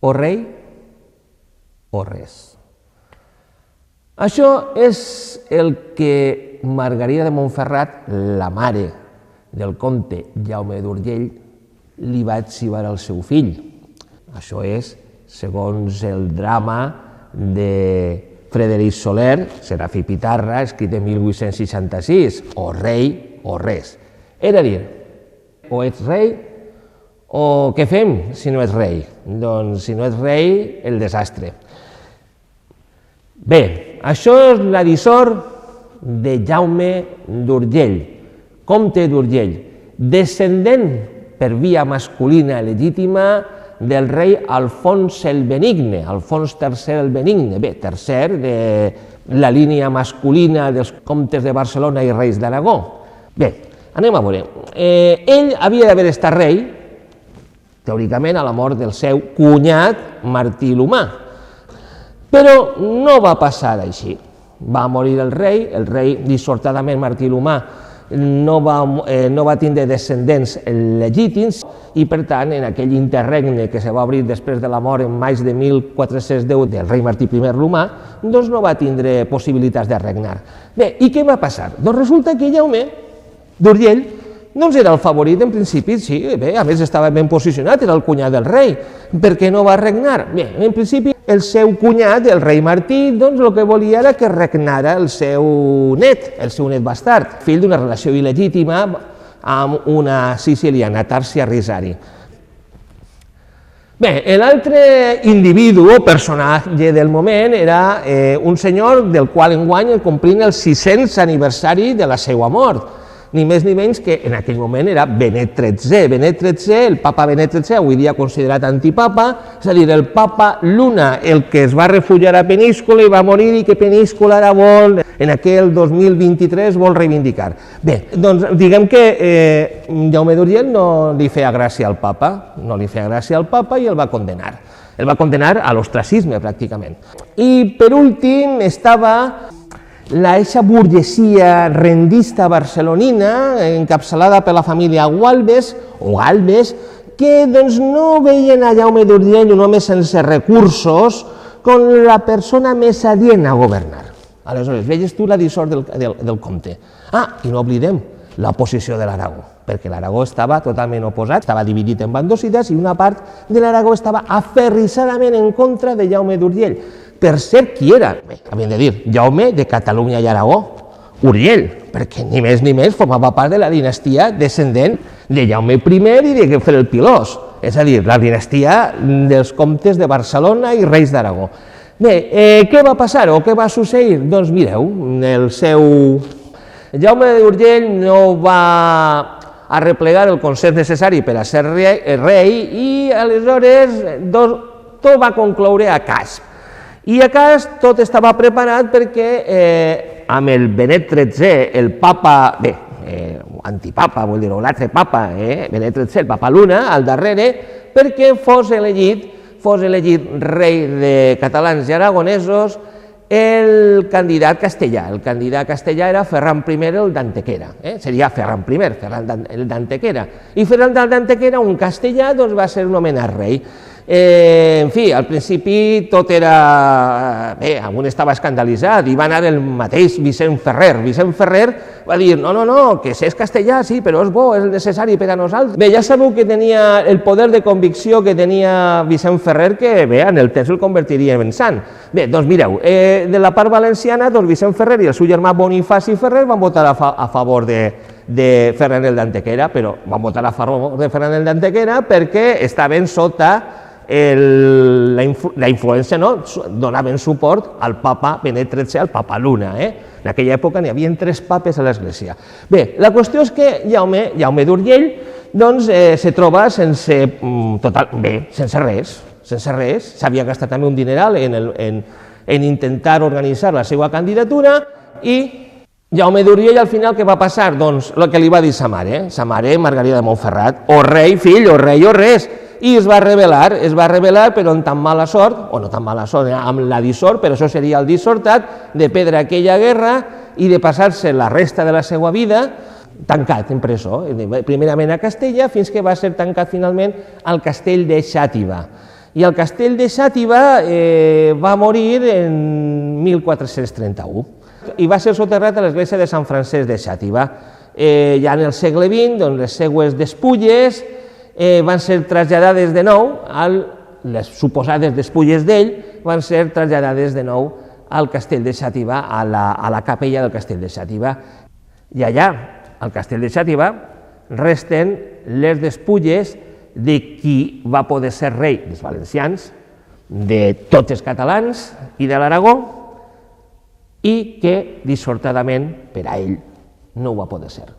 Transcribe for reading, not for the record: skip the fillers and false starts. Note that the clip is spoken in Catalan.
o rei o res. Això és el que Margarida de Montferrat, la mare del comte Jaume d'Urgell, li va etzibar al seu fill. Això és, segons el drama de Frederic Soler, Serafí Pitarra, escrit en 1866, o rei o res. Era a dir, o ets rei o què fem si no ets rei? Doncs si no ets rei, el desastre. Bé, això és la dissort de Jaume d'Urgell, comte d'Urgell, descendent per via masculina legítima del rei Alfons el Benigne, Alfons III el Benigne, bé, tercer de la línia masculina dels comtes de Barcelona i reis d'Aragó. Bé, anem a veure. Ell havia d'haver estat rei, teòricament a la mort del seu cunyat Martí l'Humà, però no va passar així. Va morir el rei dissortadament Martí l'Humà no va tindre descendents legítims i, per tant, en aquell interregne que se va obrir després de la mort en maig de 1410 del rei Martí I l'Humà, doncs no va tindre possibilitats de regnar. Bé, i què va passar? Doncs resulta que Jaume d'Urgell doncs era el favorit en principi, sí, bé, a més estava ben posicionat, era el cunyat del rei, perquè no va regnar? Bé, en principi el seu cunyat, el rei Martí, doncs el que volia era que regnara el seu net bastard, fill d'una relació il·legítima amb una siciliana, Tàrsia Risari. Bé, l'altre individu o personatge del moment era un senyor del qual enguany complint el 600 aniversari de la seva mort, ni més ni menys que en aquell moment era Benet XIII. Benet XIII, el papa Benet XIII, avui dia considerat antipapa, és a dir, el papa Luna, el que es va refugiar a Peníscola i va morir i que Peníscola ara vol, en aquell 2023, vol reivindicar. Bé, doncs diguem que Jaume d'Urgell no li feia gràcia al papa, i el va condenar. El va condenar a l'ostracisme, pràcticament. I, per últim, estava eixa burgesia rendista barcelonina, encapçalada per la família Gualbes, que doncs, no veien a Jaume d'Urgell un home sense recursos com la persona més adient a governar. Aleshores, veies tu la dissort del comte. I no oblidem la posició de l'Aragó, perquè l'Aragó estava totalment oposat, estava dividit en bandosides i una part de l'Aragó estava aferrissadament en contra de Jaume d'Urgell. Per ser qui era, havien de dir, Jaume de Catalunya i Aragó, Urgell, perquè ni més ni menys formava part de la dinastia descendent de Jaume I i de Guifré el Pilós, és a dir, la dinastia dels comtes de Barcelona i reis d'Aragó. Bé, què va passar o què va succeir? Doncs mireu, Jaume d'Urgell no va arreplegar el consens necessari per a ser rei i aleshores tot va concloure a casp. I a cas tot estava preparat perquè amb el Benet XIII, el papa, antipapa, vull dir, l'altre papa, Benet XIII, el papa Luna, al darrere, perquè fos elegit rei de catalans i aragonesos el candidat castellà. El candidat castellà era Ferran I el d'Antequera, seria Ferran I, Ferran el d'Antequera. I Ferran el d'Antequera, un castellà, doncs va ser nomenat rei. En fi, al principi tot era... Bé, algun estava escandalitzat, i va anar el mateix Vicent Ferrer. Vicent Ferrer va dir, no, que és castellà, sí, però és bo, és necessari per a nosaltres. Bé, ja sabeu que tenia el poder de convicció que tenia Vicent Ferrer, que bé, en el temps el convertiria en sant. Bé, doncs mireu, de la part valenciana, doncs Vicent Ferrer i el seu germà Bonifaci Ferrer van votar a favor de Ferran el d'Antequera, però van votar a favor de Ferran el d'Antequera perquè estaven sota la influència, donaven suport al papa Benet XIII, al papa Luna. En aquella època n'hi havia 3 papes a l'Església. Bé, la qüestió és que Jaume d'Urgell se troba sense res, s'havia gastat també un dineral en intentar organitzar la seva candidatura i Jaume d'Urgell al final què va passar? Doncs el que li va dir sa mare, Margarida de Montferrat, o rei, fill, o rei o res, i es va rebel·lar, però amb tan mala sort, o no tan mala sort, amb la dissort, però això seria el dissortat, de perdre aquella guerra i de passar-se la resta de la seva vida tancat en presó, primerament a Castella, fins que va ser tancat finalment al castell de Xàtiva. I el castell de Xàtiva va morir en 1431 i va ser soterrat a l'església de Sant Francesc de Xàtiva. Ja en el segle XX, doncs, les seues despulles van ser traslladades de nou, les suposades despulles d'ell van ser traslladades de nou al castell de Xàtiva, a la capella del castell de Xàtiva. I allà, al castell de Xàtiva, resten les despulles de qui va poder ser rei dels valencians, de tots els catalans i de l'Aragó, i que, dissortadament, per a ell, no ho va poder ser.